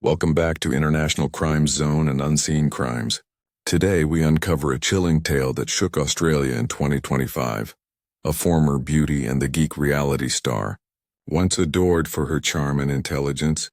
Welcome back to International Crime Zone and Unseen Crimes. Today we uncover a chilling tale that shook Australia in 2025. A former beauty and the Geek reality star, once adored for her charm and intelligence,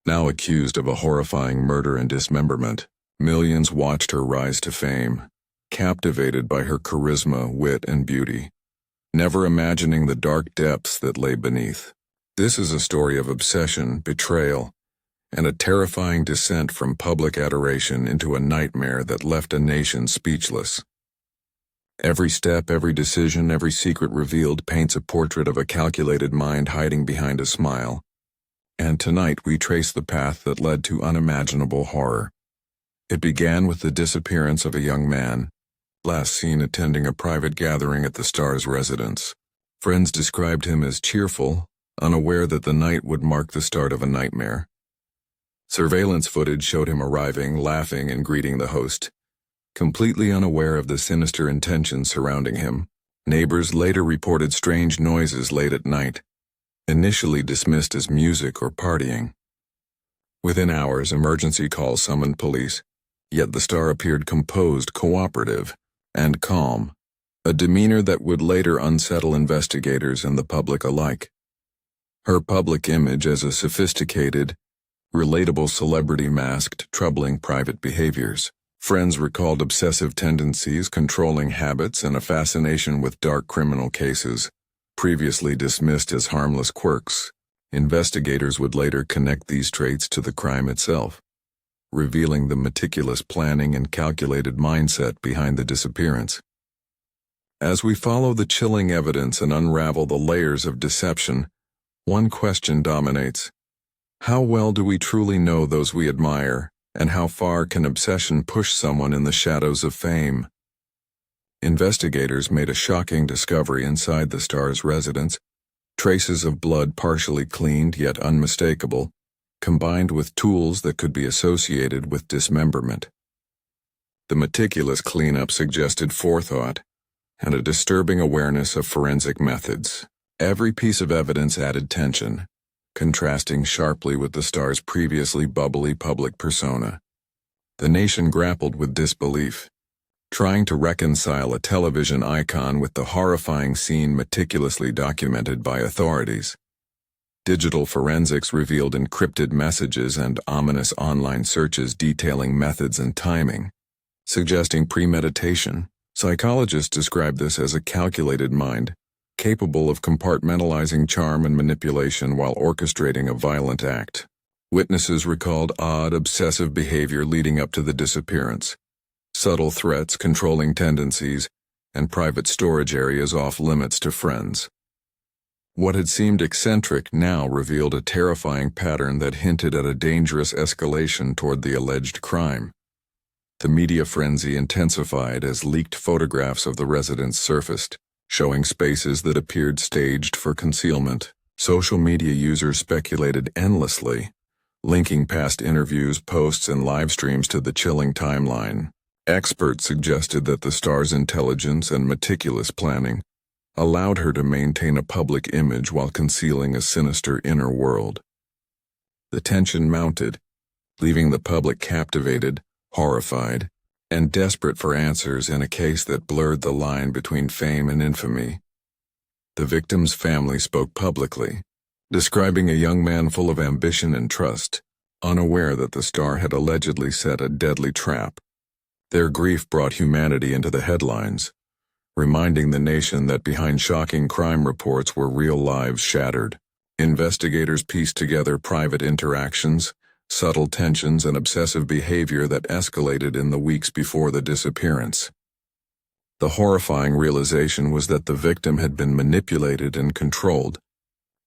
now accused of a horrifying murder and dismemberment. Millions watched her rise to fame, captivated by her charisma, wit, and beauty, never imagining the dark depths that lay beneath. This is a story of obsession, betrayal, and a terrifying descent from public adoration into a nightmare that left a nation speechless. Every step, every decision, every secret revealed paints a portrait of a calculated mind hiding behind a smile. And tonight we trace the path that led to unimaginable horror. It began with the disappearance of a young man, last seen attending a private gathering at the star's residence. Friends described him as cheerful, unaware that the night would mark the start of a nightmare. Surveillance footage showed him arriving, laughing, and greeting the host, completely unaware of the sinister intentions surrounding him. Neighbors later reported strange noises late at night, initially dismissed as music or partying. Within hours, emergency calls summoned police, yet the star appeared composed, cooperative, and calm, a demeanor that would later unsettle investigators and the public alike. Her public image as a sophisticated, relatable celebrity masked troubling private behaviors. Friends recalled obsessive tendencies, controlling habits, and a fascination with dark criminal cases, previously dismissed as harmless quirks. Investigators would later connect these traits to the crime itself, revealing the meticulous planning and calculated mindset behind the disappearance. As we follow the chilling evidence and unravel the layers of deception, one question dominates. How well do we truly know those we admire, and how far can obsession push someone in the shadows of fame? Investigators made a shocking discovery inside the star's residence: traces of blood partially cleaned yet unmistakable, combined with tools that could be associated with dismemberment. The meticulous cleanup suggested forethought and a disturbing awareness of forensic methods. Every piece of evidence added tension, contrasting sharply with the star's previously bubbly public persona. The nation grappled with disbelief, trying to reconcile a television icon with the horrifying scene meticulously documented by authorities. Digital forensics revealed encrypted messages and ominous online searches detailing methods and timing, suggesting premeditation. Psychologists describe this as a calculated mind, capable of compartmentalizing charm and manipulation while orchestrating a violent act. Witnesses recalled odd, obsessive behavior leading up to the disappearance, subtle threats, controlling tendencies, and private storage areas off limits to friends. What had seemed eccentric now revealed a terrifying pattern that hinted at a dangerous escalation toward the alleged crime. The media frenzy intensified as leaked photographs of the residence surfaced, showing spaces that appeared staged for concealment. Social media users speculated endlessly, linking past interviews, posts, and live streams to the chilling timeline. Experts suggested that the star's intelligence and meticulous planning allowed her to maintain a public image while concealing a sinister inner world. The tension mounted, leaving the public captivated, horrified, and desperate for answers in a case that blurred the line between fame and infamy. The victim's family spoke publicly, describing a young man full of ambition and trust, unaware that the star had allegedly set a deadly trap. Their grief brought humanity into the headlines, reminding the nation that behind shocking crime reports were real lives shattered. Investigators pieced together private interactions, subtle tensions, and obsessive behavior that escalated in the weeks before the disappearance. The horrifying realization was that the victim had been manipulated and controlled,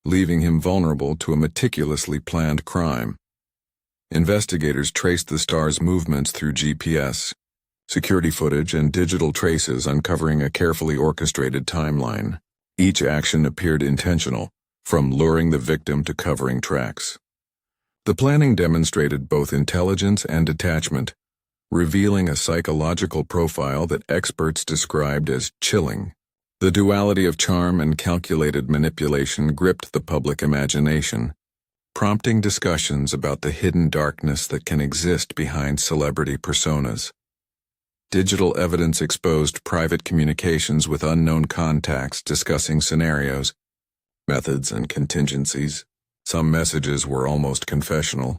leaving him vulnerable to a meticulously planned crime. Investigators traced the star's movements through GPS, security footage, and digital traces, uncovering a carefully orchestrated timeline. Each action appeared intentional, from luring the victim to covering tracks. The planning demonstrated both intelligence and detachment, revealing a psychological profile that experts described as chilling. The duality of charm and calculated manipulation gripped the public imagination, prompting discussions about the hidden darkness that can exist behind celebrity personas. Digital evidence exposed private communications with unknown contacts discussing scenarios, methods, and contingencies. Some messages were almost confessional,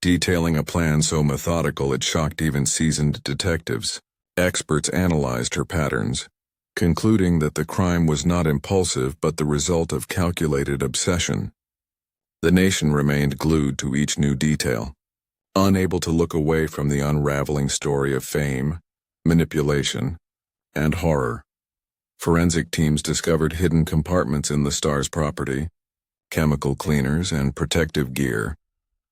detailing a plan so methodical it shocked even seasoned detectives. Experts analyzed her patterns, concluding that the crime was not impulsive but the result of calculated obsession. The nation remained glued to each new detail, unable to look away from the unraveling story of fame, manipulation, and horror. Forensic teams discovered hidden compartments in the star's property, chemical cleaners, and protective gear,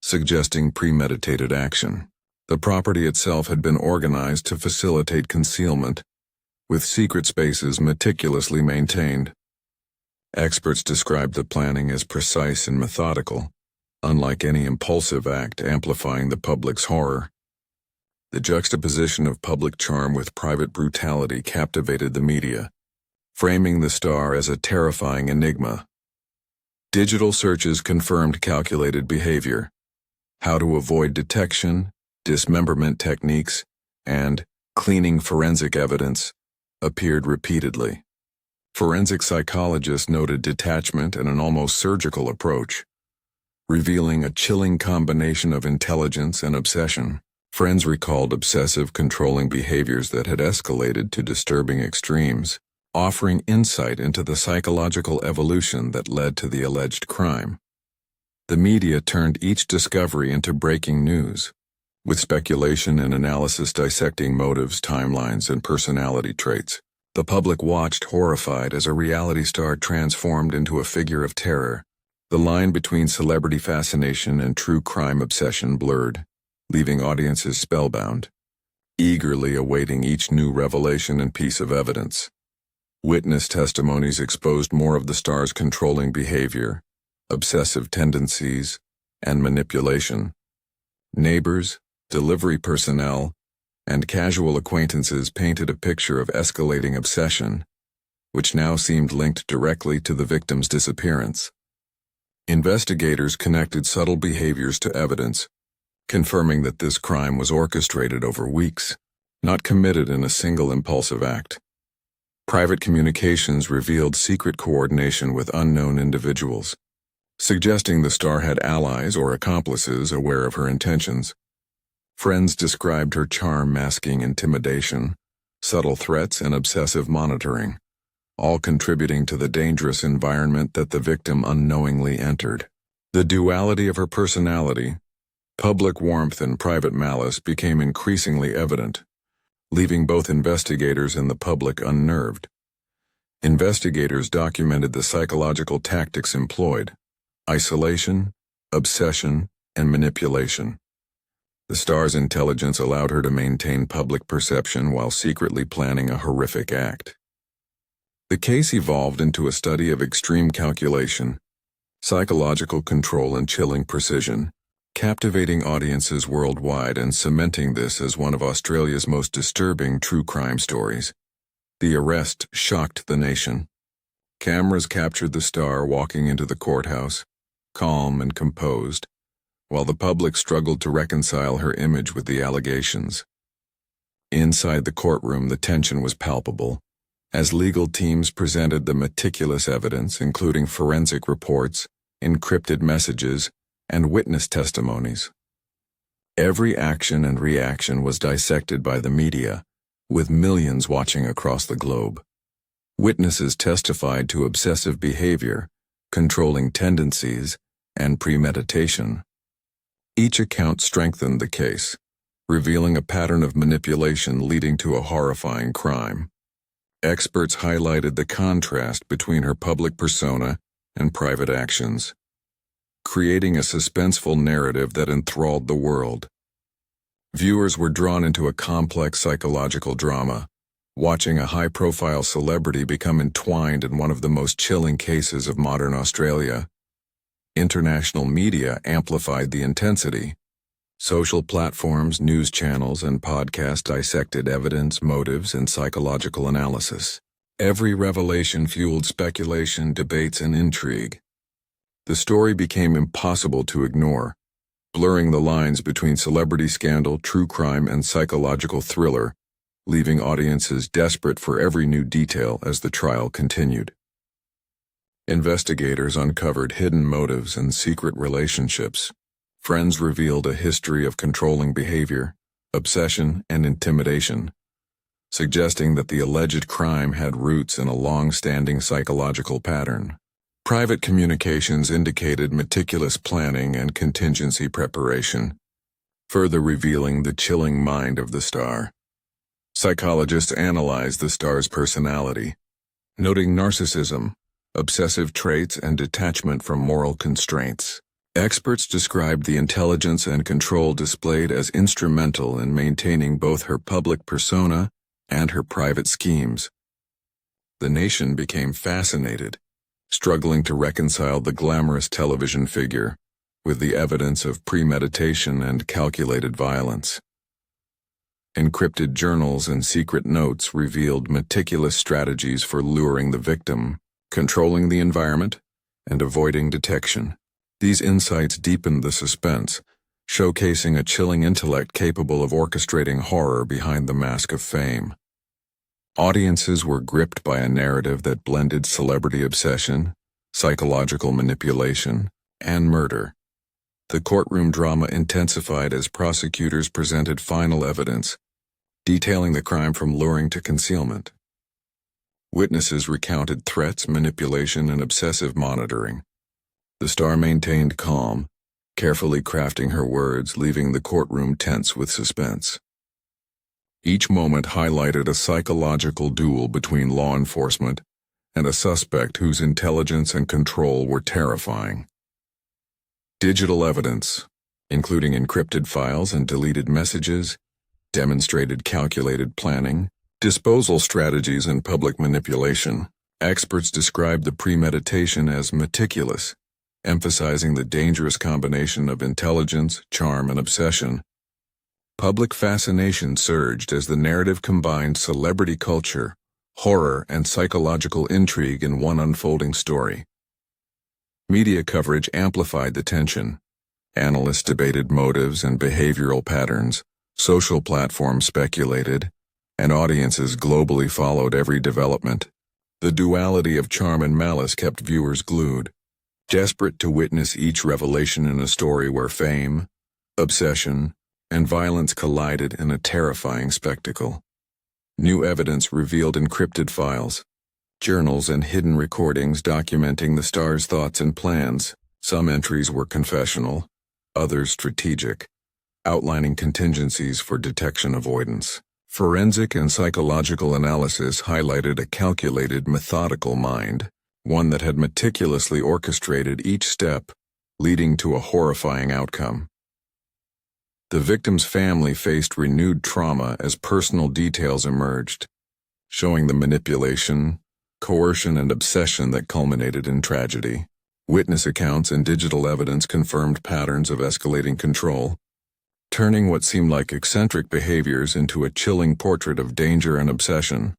suggesting premeditated action. The property itself had been organized to facilitate concealment, with secret spaces meticulously maintained. Experts described the planning as precise and methodical, unlike any impulsive act amplifying the public's horror. The juxtaposition of public charm with private brutality captivated the media, framing the star as a terrifying enigma. Digital searches confirmed calculated behavior, how to avoid detection, dismemberment techniques, and cleaning forensic evidence appeared repeatedly. Forensic psychologists noted detachment and an almost surgical approach, revealing a chilling combination of intelligence and obsession. Friends recalled obsessive controlling behaviors that had escalated to disturbing extremes, offering insight into the psychological evolution that led to the alleged crime. The media turned each discovery into breaking news, with speculation and analysis dissecting motives, timelines, and personality traits. The public watched horrified as a reality star transformed into a figure of terror. The line between celebrity fascination and true crime obsession blurred, leaving audiences spellbound, eagerly awaiting each new revelation and piece of evidence. Witness testimonies exposed more of the star's controlling behavior, obsessive tendencies, and manipulation. Neighbors, delivery personnel, and casual acquaintances painted a picture of escalating obsession, which now seemed linked directly to the victim's disappearance. Investigators connected subtle behaviors to evidence, confirming that this crime was orchestrated over weeks, not committed in a single impulsive act. Private communications revealed secret coordination with unknown individuals, suggesting the star had allies or accomplices aware of her intentions. Friends described her charm masking intimidation, subtle threats, and obsessive monitoring, all contributing to the dangerous environment that the victim unknowingly entered. The duality of her personality, public warmth and private malice, became increasingly evident, leaving both investigators and the public unnerved. Investigators documented the psychological tactics employed: isolation, obsession, and manipulation. The star's intelligence allowed her to maintain public perception while secretly planning a horrific act. The case evolved into a study of extreme calculation, psychological control, and chilling precision, captivating audiences worldwide and cementing this as one of Australia's most disturbing true crime stories. The arrest shocked the nation. Cameras captured the star walking into the courthouse, calm and composed, while the public struggled to reconcile her image with the allegations. Inside the courtroom, the tension was palpable, as legal teams presented the meticulous evidence, including forensic reports, encrypted messages, and witness testimonies. Every action and reaction was dissected by the media, with millions watching across the globe. Witnesses testified to obsessive behavior, controlling tendencies, and premeditation. Each account strengthened the case, revealing a pattern of manipulation leading to a horrifying crime. Experts highlighted the contrast between her public persona and private actions, creating a suspenseful narrative that enthralled the world. Viewers were drawn into a complex psychological drama, watching a high-profile celebrity become entwined in one of the most chilling cases of modern Australia. International media amplified the intensity. Social platforms, news channels, and podcasts dissected evidence, motives, and psychological analysis. Every revelation fueled speculation, debates, and intrigue. The story became impossible to ignore, blurring the lines between celebrity scandal, true crime, and psychological thriller, leaving audiences desperate for every new detail as the trial continued. Investigators uncovered hidden motives and secret relationships. Friends revealed a history of controlling behavior, obsession, and intimidation, suggesting that the alleged crime had roots in a long-standing psychological pattern. Private communications indicated meticulous planning and contingency preparation, further revealing the chilling mind of the star. Psychologists analyzed the star's personality, noting narcissism, obsessive traits, and detachment from moral constraints. Experts described the intelligence and control displayed as instrumental in maintaining both her public persona and her private schemes. The nation became fascinated, struggling to reconcile the glamorous television figure with the evidence of premeditation and calculated violence. Encrypted journals and secret notes revealed meticulous strategies for luring the victim, controlling the environment, and avoiding detection. These insights deepened the suspense, showcasing a chilling intellect capable of orchestrating horror behind the mask of fame. Audiences were gripped by a narrative that blended celebrity obsession, psychological manipulation, and murder. The courtroom drama intensified as prosecutors presented final evidence, detailing the crime from luring to concealment. Witnesses recounted threats, manipulation, and obsessive monitoring. The star maintained calm, carefully crafting her words, leaving the courtroom tense with suspense. Each moment highlighted a psychological duel between law enforcement and a suspect whose intelligence and control were terrifying. Digital evidence, including encrypted files and deleted messages, demonstrated calculated planning, disposal strategies, and public manipulation. Experts described the premeditation as meticulous, emphasizing the dangerous combination of intelligence, charm, and obsession. Public fascination surged as the narrative combined celebrity culture, horror, and psychological intrigue in one unfolding story. Media coverage amplified the tension. Analysts debated motives and behavioral patterns, social platforms speculated, and audiences globally followed every development. The duality of charm and malice kept viewers glued, desperate to witness each revelation in a story where fame, obsession, and violence collided in a terrifying spectacle. New evidence revealed encrypted files, journals, and hidden recordings documenting the star's thoughts and plans. Some entries were confessional, others strategic, outlining contingencies for detection avoidance. Forensic and psychological analysis highlighted a calculated, methodical mind, one that had meticulously orchestrated each step, leading to a horrifying outcome. The victim's family faced renewed trauma as personal details emerged, showing the manipulation, coercion, and obsession that culminated in tragedy. Witness accounts and digital evidence confirmed patterns of escalating control, turning what seemed like eccentric behaviors into a chilling portrait of danger and obsession.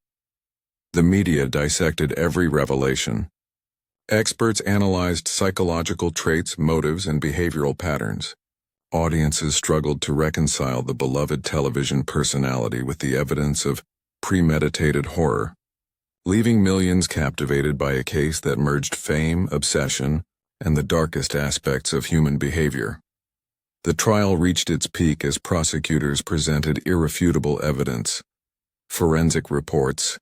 The media dissected every revelation. Experts analyzed psychological traits, motives, and behavioral patterns. Audiences struggled to reconcile the beloved television personality with the evidence of premeditated horror, leaving millions captivated by a case that merged fame, obsession, and the darkest aspects of human behavior. The trial reached its peak as prosecutors presented irrefutable evidence. Forensic reports,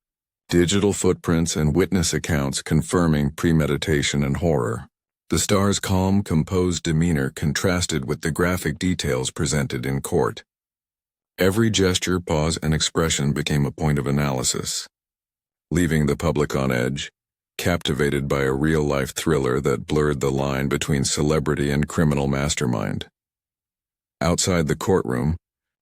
digital footprints, and witness accounts confirming premeditation and horror. The star's calm, composed demeanor contrasted with the graphic details presented in court. Every gesture, pause, and expression became a point of analysis, leaving the public on edge, captivated by a real-life thriller that blurred the line between celebrity and criminal mastermind. Outside the courtroom,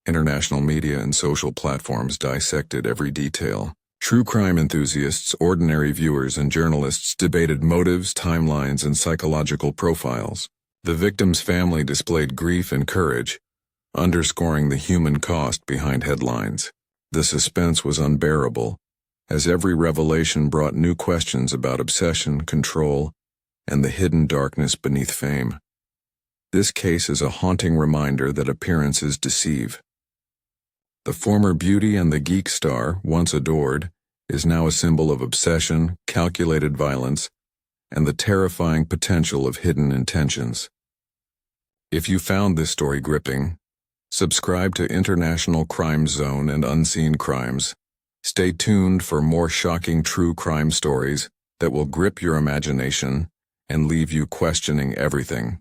international media and social platforms dissected every detail. True crime enthusiasts, ordinary viewers, and journalists debated motives, timelines, and psychological profiles. The victim's family displayed grief and courage, underscoring the human cost behind headlines. The suspense was unbearable, as every revelation brought new questions about obsession, control, and the hidden darkness beneath fame. This case is a haunting reminder that appearances deceive. The former beauty and the Geek star, once adored, is now a symbol of obsession, calculated violence, and the terrifying potential of hidden intentions. If you found this story gripping, subscribe to International Crime Zone and Unseen Crimes. Stay tuned for more shocking true crime stories that will grip your imagination and leave you questioning everything.